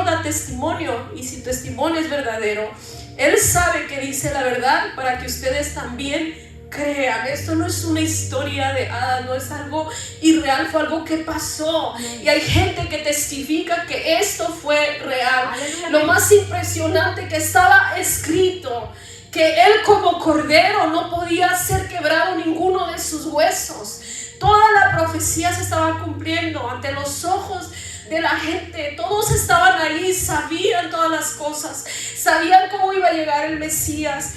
da testimonio, y si testimonio es verdadero, él sabe que dice la verdad, para que ustedes también crean. Esto no es una historia de hadas, no es algo irreal, fue algo que pasó. Y hay gente que testifica que esto fue real. Lo más impresionante, que estaba escrito que él como cordero no podía ser quebrado ninguno de sus huesos. Toda la profecía se estaba cumpliendo ante los ojos de la gente. Todos estaban ahí, sabían todas las cosas, sabían cómo iba a llegar el Mesías,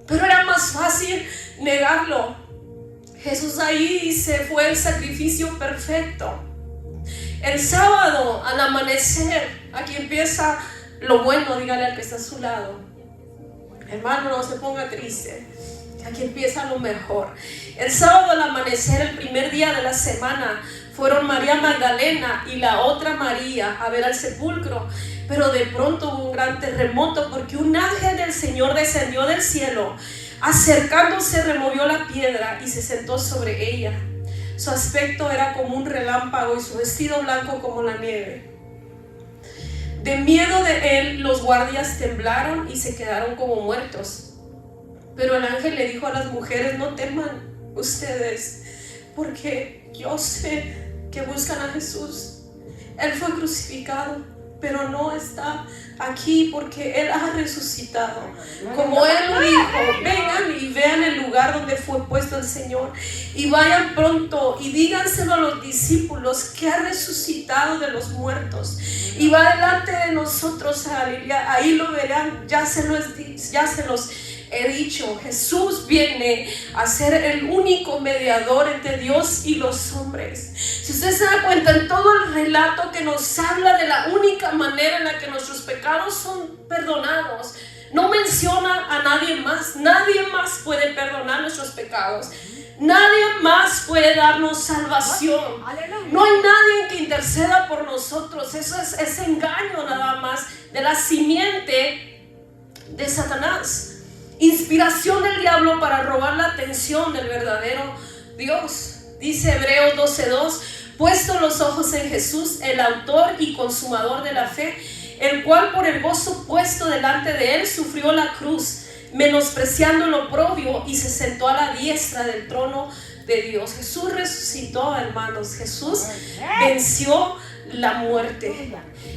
pero era más fácil negarlo. Jesús ahí dice, fue el sacrificio perfecto. El sábado al amanecer, aquí empieza lo bueno. Dígale al que está a su lado, hermano, no se ponga triste, aquí empieza lo mejor. El sábado al amanecer, el primer día de la semana, fueron María Magdalena y la otra María a ver al sepulcro. Pero de pronto hubo un gran terremoto, porque un ángel del Señor descendió del cielo, acercándose removió la piedra y se sentó sobre ella. Su aspecto era como un relámpago y su vestido blanco como la nieve. De miedo de él, los guardias temblaron y se quedaron como muertos. Pero el ángel le dijo a las mujeres, no teman ustedes, porque yo sé que buscan a Jesús. Él fue crucificado, pero no está aquí, porque Él ha resucitado. Como Él lo dijo, vengan y vean el lugar donde fue puesto el Señor, y vayan pronto y díganselo a los discípulos que ha resucitado de los muertos y va delante de nosotros a Galilea. Ahí lo verán. Ya se los he dicho. Jesús viene a ser el único mediador entre Dios y los hombres. Si usted se da cuenta, en todo el relato que nos habla de la única manera en la que nuestros pecados son perdonados, no menciona a nadie más. Nadie más puede perdonar nuestros pecados. Nadie más puede darnos salvación. No hay nadie que interceda por nosotros. Eso es engaño nada más de la simiente de Satanás. Inspiración del diablo para robar la atención del verdadero Dios. Dice Hebreos 12:2: puesto los ojos en Jesús, el autor y consumador de la fe, el cual por el gozo puesto delante de él sufrió la cruz, menospreciando lo oprobio, y se sentó a la diestra del trono de Dios. Jesús resucitó, hermanos. Jesús venció la muerte.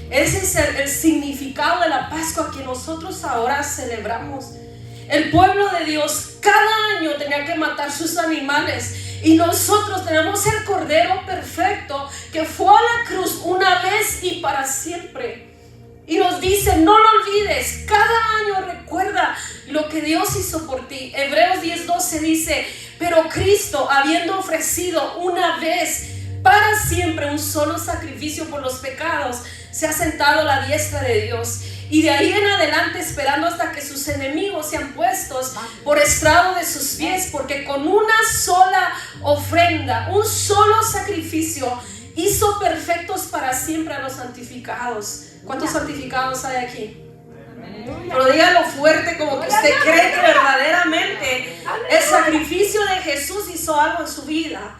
Ese es el significado de la Pascua que nosotros ahora celebramos. El pueblo de Dios cada año tenía que matar sus animales, y nosotros tenemos el Cordero perfecto que fue a la cruz una vez y para siempre. Y nos dice: no lo olvides, cada año recuerda lo que Dios hizo por ti. Hebreos 10:12 dice: pero Cristo, habiendo ofrecido una vez para siempre un solo sacrificio por los pecados, se ha sentado a la diestra de Dios. Y de ahí en adelante esperando hasta que sus enemigos sean puestos por estrado de sus pies, porque con una sola ofrenda, un solo sacrificio, hizo perfectos para siempre a los santificados. ¿Cuántos santificados hay aquí? Pero dígalo fuerte, como que usted cree que verdaderamente el sacrificio de Jesús hizo algo en su vida.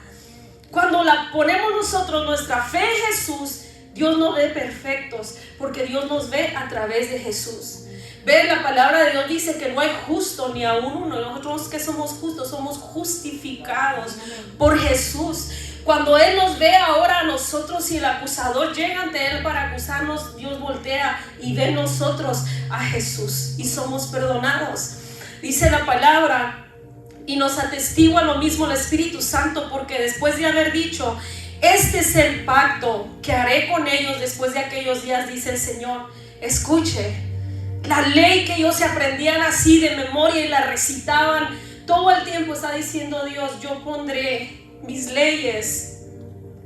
Cuando ponemos nosotros nuestra fe en Jesús, Dios nos ve perfectos, porque Dios nos ve a través de Jesús. Ve, la palabra de Dios dice que no hay justo ni aún uno. Nosotros que somos justos, somos justificados por Jesús. Cuando Él nos ve ahora a nosotros y el acusador llega ante Él para acusarnos, Dios voltea y ve en nosotros a Jesús y somos perdonados. Dice la palabra, y nos atestigua lo mismo el Espíritu Santo, porque después de haber dicho: este es el pacto que haré con ellos después de aquellos días, dice el Señor. Escuche, la ley que ellos se aprendían así de memoria y la recitaban todo el tiempo, está diciendo Dios: yo pondré mis leyes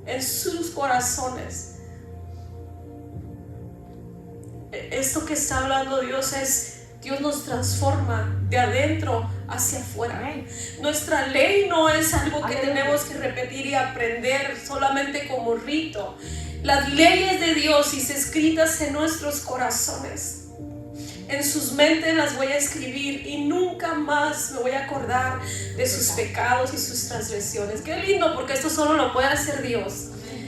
en sus corazones. Esto que está hablando Dios es: Dios nos transforma de adentro hacia afuera. Nuestra ley no es algo que tenemos que repetir y aprender solamente como rito. Las leyes de Dios, y escritas en nuestros corazones, en sus mentes las voy a escribir, y nunca más me voy a acordar de sus pecados y sus transgresiones. Qué lindo, porque esto solo lo puede hacer Dios.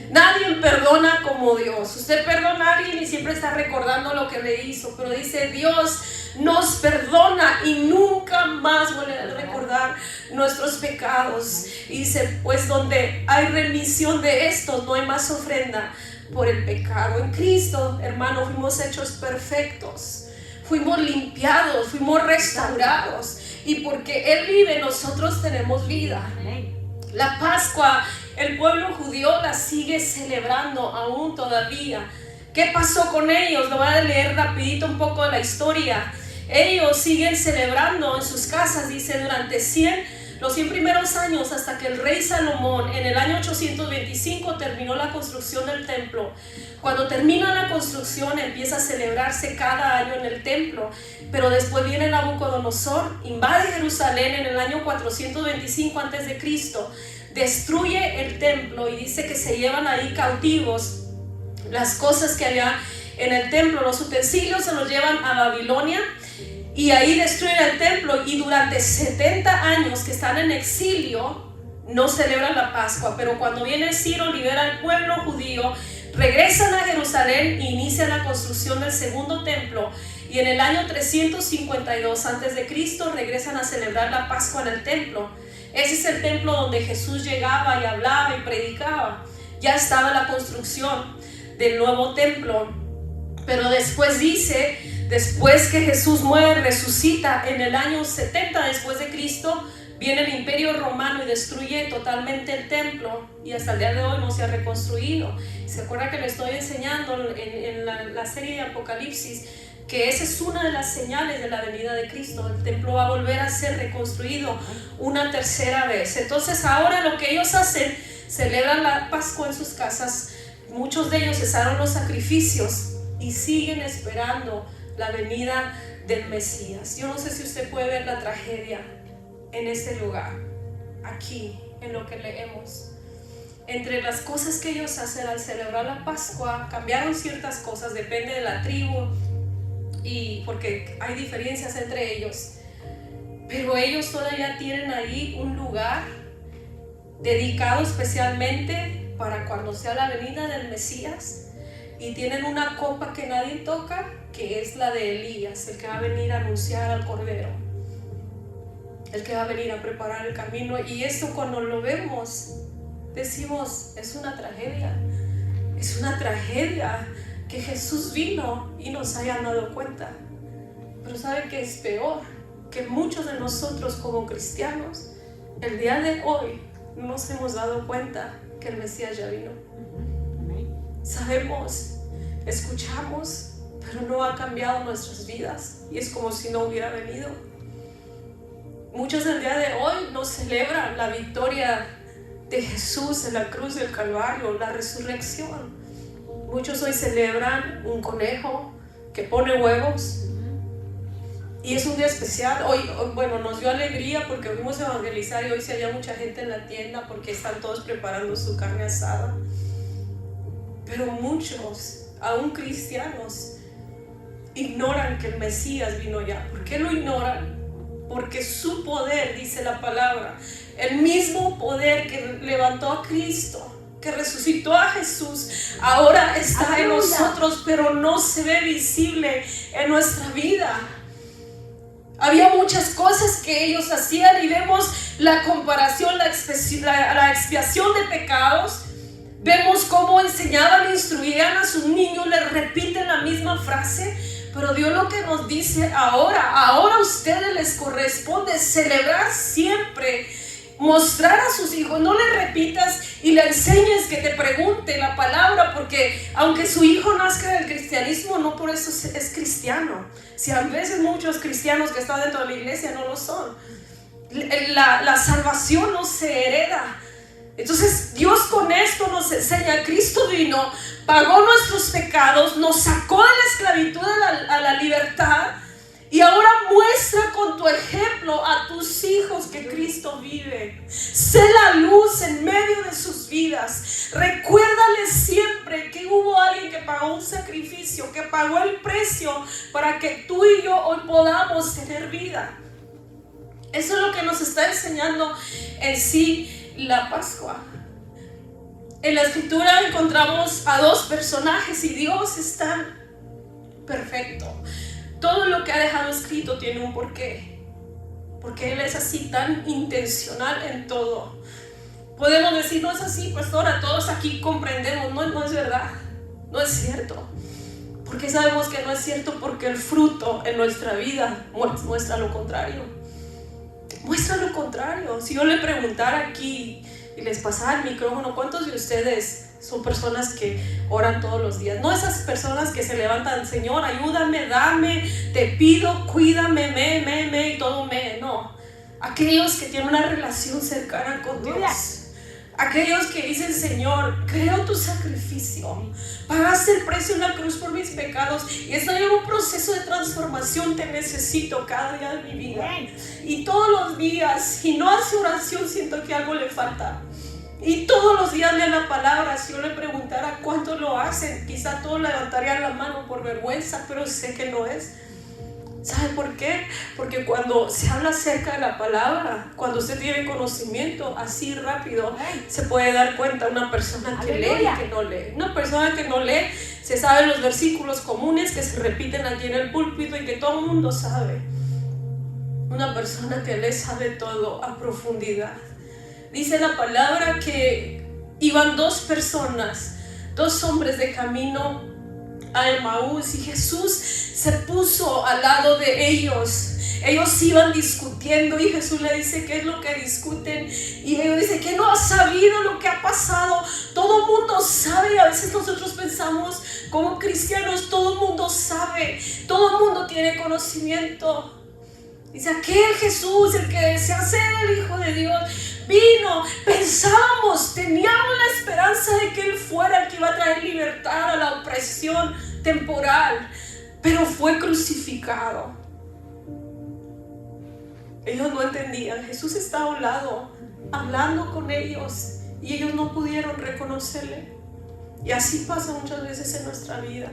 Nadie perdona como Dios. Usted perdona a alguien y siempre está recordando lo que le hizo, pero dice: Dios nos perdona y nunca más vuelve a recordar nuestros pecados. Y dice: pues donde hay remisión de estos, no hay más ofrenda por el pecado. En Cristo, hermano, fuimos hechos perfectos, fuimos limpiados, fuimos restaurados, y porque Él vive, nosotros tenemos vida. La Pascua, el pueblo judío la sigue celebrando aún todavía. ¿Qué pasó con ellos? Lo voy a leer rapidito un poco de la historia. Ellos siguen celebrando en sus casas, dice, durante los 100 primeros años, hasta que el rey Salomón en el año 825 terminó la construcción del templo. Cuando termina la construcción, empieza a celebrarse cada año en el templo, pero después viene Nabucodonosor, invade Jerusalén en el año 425 a.C., destruye el templo, y dice que se llevan ahí cautivos las cosas que había en el templo. Los utensilios se los llevan a Babilonia, y ahí destruyen el templo, y durante 70 años que están en exilio no celebran la Pascua. Pero cuando viene Ciro, libera al pueblo judío, regresan a Jerusalén e inician la construcción del segundo templo, y en el año 352 a.C. regresan a celebrar la Pascua en el templo. Ese es el templo donde Jesús llegaba y hablaba y predicaba. Ya estaba la construcción del nuevo templo. Pero después dice, después que Jesús muere, resucita en el año 70 después de Cristo, viene el Imperio Romano y destruye totalmente el templo, y hasta el día de hoy no se ha reconstruido. ¿Se acuerda que le estoy enseñando en la serie de Apocalipsis que esa es una de las señales de la venida de Cristo? El templo va a volver a ser reconstruido una tercera vez. Entonces ahora lo que ellos hacen, celebran la Pascua en sus casas. Muchos de ellos cesaron los sacrificios y siguen esperando la venida del Mesías. Yo no sé si usted puede ver la tragedia en este lugar, aquí. en lo que leemos. Entre las cosas que ellos hacen al celebrar la Pascua, cambiaron ciertas cosas, depende de la tribu, y porque hay diferencias entre ellos. Pero ellos todavía tienen ahí un lugar dedicado especialmente para cuando sea la venida del Mesías. Y tienen una copa que nadie toca, que es la de Elías, el que va a venir a anunciar al Cordero, el que va a venir a preparar el camino. Y esto, cuando lo vemos, decimos, es una tragedia. Es una tragedia que Jesús vino y nos hayan dado cuenta. Pero ¿sabe qué es peor? Que muchos de nosotros como cristianos, el día de hoy, no nos hemos dado cuenta que el Mesías ya vino. Sabemos, escuchamos, pero no ha cambiado nuestras vidas y es como si no hubiera venido. Muchos del día de hoy no celebran la victoria de Jesús en la cruz del Calvario, la resurrección. Muchos hoy celebran un conejo que pone huevos y es un día especial. Hoy, bueno, nos dio alegría porque fuimos a evangelizar y hoy sí había mucha gente en la tienda porque están todos preparando su carne asada. Pero muchos, aún cristianos, ignoran que el Mesías vino ya. ¿Por qué lo ignoran? Porque su poder, dice la palabra, el mismo poder que levantó a Cristo, que resucitó a Jesús, ahora está en nosotros, pero no se ve visible en nuestra vida. Había muchas cosas que ellos hacían y vemos la comparación, la expiación de pecados. Vemos cómo enseñaban e instruían a sus niños, les repiten la misma frase. Pero Dios lo que nos dice ahora a ustedes les corresponde celebrar siempre, mostrar a sus hijos. No le repitas y le enseñes que te pregunte la palabra, porque aunque su hijo nazca del cristianismo, no por eso es cristiano. Si a veces muchos cristianos que están dentro de la iglesia no lo son. La salvación no se hereda. Entonces Dios con esto nos enseña. Cristo vino, pagó nuestros pecados, nos sacó de la esclavitud a la libertad, y ahora muestra con tu ejemplo a tus hijos que Cristo vive. Sé la luz en medio de sus vidas. Recuérdales siempre que hubo alguien que pagó un sacrificio, que pagó el precio para que tú y yo hoy podamos tener vida. Eso es lo que nos está enseñando en sí la Pascua. En la escritura encontramos a dos personajes y Dios es tan perfecto. Todo lo que ha dejado escrito tiene un porqué, porque Él es así tan intencional en todo. Podemos decir, no es así, pastora, todos aquí comprendemos. No es verdad, no es cierto. Porque sabemos que no es cierto, porque el fruto en nuestra vida muestra lo contrario. Muestra lo contrario. Si yo le preguntara aquí y les pasara el micrófono, ¿cuántos de ustedes son personas que oran todos los días? No esas personas que se levantan, Señor, ayúdame, dame, te pido, cuídame, me y todo no. Aquellos que tienen una relación cercana con Dios. Aquellos que dicen, Señor, creo tu sacrificio, pagaste el precio en la cruz por mis pecados y estoy en un proceso de transformación, te necesito cada día de mi vida. Y todos los días, si no hace oración, siento que algo le falta. Y todos los días lee la palabra. Si yo le preguntara cuánto lo hacen, quizá todos levantarían la mano por vergüenza, pero sé que no es. ¿Sabe por qué? Porque cuando se habla acerca de la palabra, cuando usted tiene conocimiento así rápido, se puede dar cuenta una persona que lee y que no lee. Una persona que no lee se sabe los versículos comunes que se repiten aquí en el púlpito y que todo el mundo sabe. Una persona que lee sabe todo a profundidad. Dice la palabra que iban dos personas, dos hombres de camino a Emaús, y Jesús se puso al lado de ellos. Ellos iban discutiendo y Jesús le dice, ¿qué es lo que discuten? Y ellos dicen, ¿que no has sabido lo que ha pasado? Todo el mundo sabe. Y a veces nosotros pensamos como cristianos, todo el mundo sabe, todo el mundo tiene conocimiento. Dice, aquel Jesús, el que desea ser el Hijo de Dios, vino, pensábamos, teníamos la esperanza de que Él fuera el que iba a traer libertad a la opresión temporal, pero fue crucificado. Ellos no entendían. Jesús está a un lado hablando con ellos y ellos no pudieron reconocerle. Y así pasa muchas veces en nuestra vida.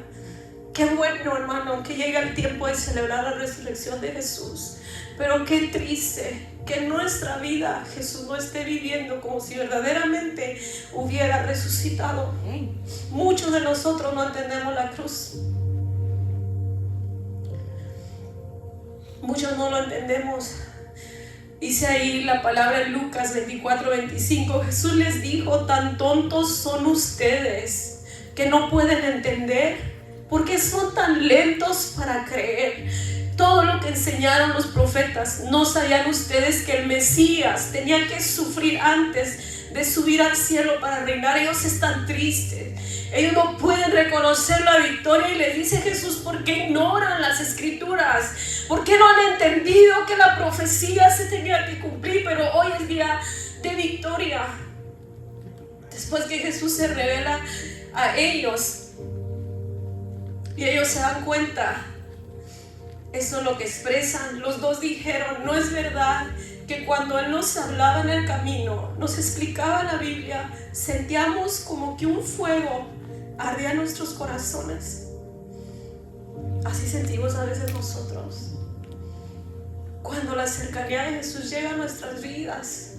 Qué bueno, hermano, que llega el tiempo de celebrar la resurrección de Jesús, pero qué triste que en nuestra vida Jesús no esté viviendo como si verdaderamente hubiera resucitado. Muchos de nosotros no entendemos la cruz. Muchos no lo entendemos. Dice ahí la palabra en Lucas 24:25. Jesús les dijo: tan tontos son ustedes que no pueden entender. ¿Por qué son tan lentos para creer? Todo lo que enseñaron los profetas, ¿no sabían ustedes que el Mesías tenía que sufrir antes de subir al cielo para reinar? Ellos están tristes, ellos no pueden reconocer la victoria, y les dice Jesús: ¿por qué ignoran las escrituras? ¿Por qué no han entendido que la profecía se tenía que cumplir? Pero hoy es día de victoria. Después que Jesús se revela a ellos y ellos se dan cuenta, eso es lo que expresan. Los dos dijeron: no es verdad que cuando Él nos hablaba en el camino, nos explicaba la Biblia, sentíamos como que un fuego ardía en nuestros corazones. Así sentimos a veces nosotros cuando la cercanía de Jesús llega a nuestras vidas.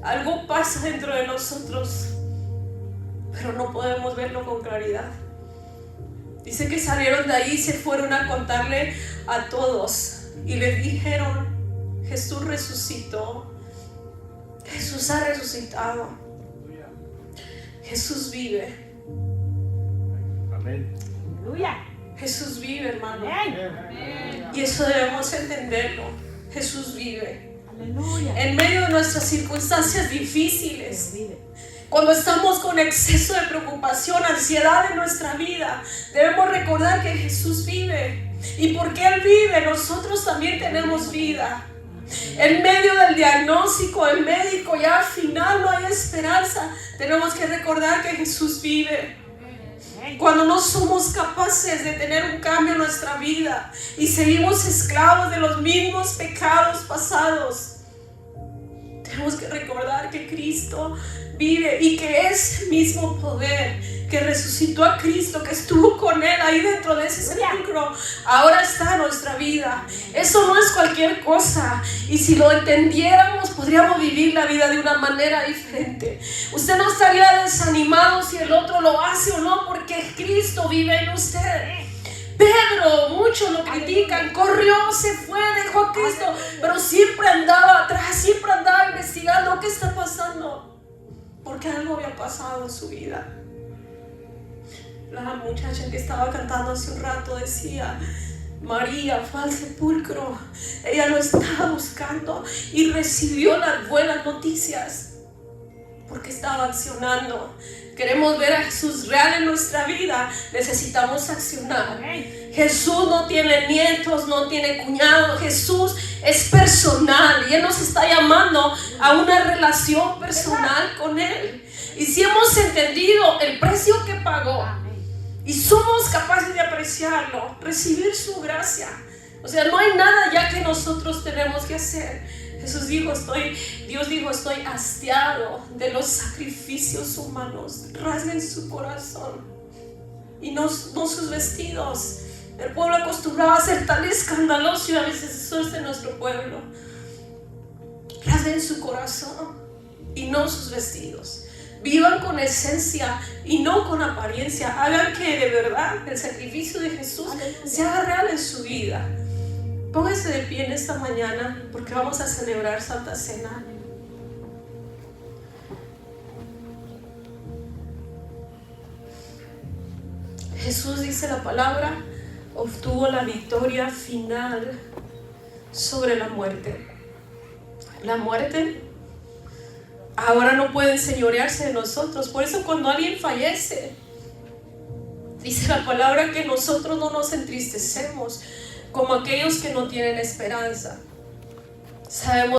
Algo pasa dentro de nosotros, pero no podemos verlo con claridad. Dice que salieron de ahí y se fueron a contarle a todos y les dijeron: Jesús resucitó, Jesús ha resucitado, Jesús vive. Amén. Jesús vive, hermano. Y eso debemos entenderlo. Jesús vive. En medio de nuestras circunstancias difíciles, cuando estamos con exceso de preocupación, ansiedad en nuestra vida, debemos recordar que Jesús vive. Y porque Él vive, nosotros también tenemos vida. En medio del diagnóstico, el médico ya al final no hay esperanza, tenemos que recordar que Jesús vive. Cuando no somos capaces de tener un cambio en nuestra vida y seguimos esclavos de los mismos pecados pasados, tenemos que recordar que Cristo vive y que ese mismo poder que resucitó a Cristo, que estuvo con Él ahí dentro de ese sepulcro, ahora está en nuestra vida. Eso no es cualquier cosa, y si lo entendiéramos podríamos vivir la vida de una manera diferente. Usted no estaría desanimado si el otro lo hace o no, porque Cristo vive en usted. Pedro, muchos lo critican, corrió, se fue, dejó a Cristo, pero siempre andaba atrás, siempre andaba investigando qué está pasando, porque algo había pasado en su vida. La muchacha que estaba cantando hace un rato decía: María fue al sepulcro, ella lo estaba buscando y recibió las buenas noticias porque estaba accionando. Queremos ver a Jesús real en nuestra vida, necesitamos accionar. Jesús no tiene nietos, no tiene cuñados. Jesús es personal y Él nos está llamando a una relación personal con Él. Y si hemos entendido el precio que pagó y somos capaces de apreciarlo, recibir su gracia, o sea, no hay nada ya que nosotros tenemos que hacer. Dios dijo: estoy hastiado de los sacrificios humanos. Rasguen su corazón y no sus vestidos. El pueblo acostumbraba a ser tan escandaloso, y a veces eso es de nuestro pueblo. Rasguen su corazón y no sus vestidos. Vivan con esencia y no con apariencia. Hagan que de verdad el sacrificio de Jesús se haga real en su vida. Póngase de pie en esta mañana porque vamos a celebrar Santa Cena. Jesús, dice la palabra, obtuvo la victoria final sobre la muerte. La muerte ahora no puede enseñorearse de nosotros. Por eso cuando alguien fallece, dice la palabra que nosotros no nos entristecemos como aquellos que no tienen esperanza. Sabemos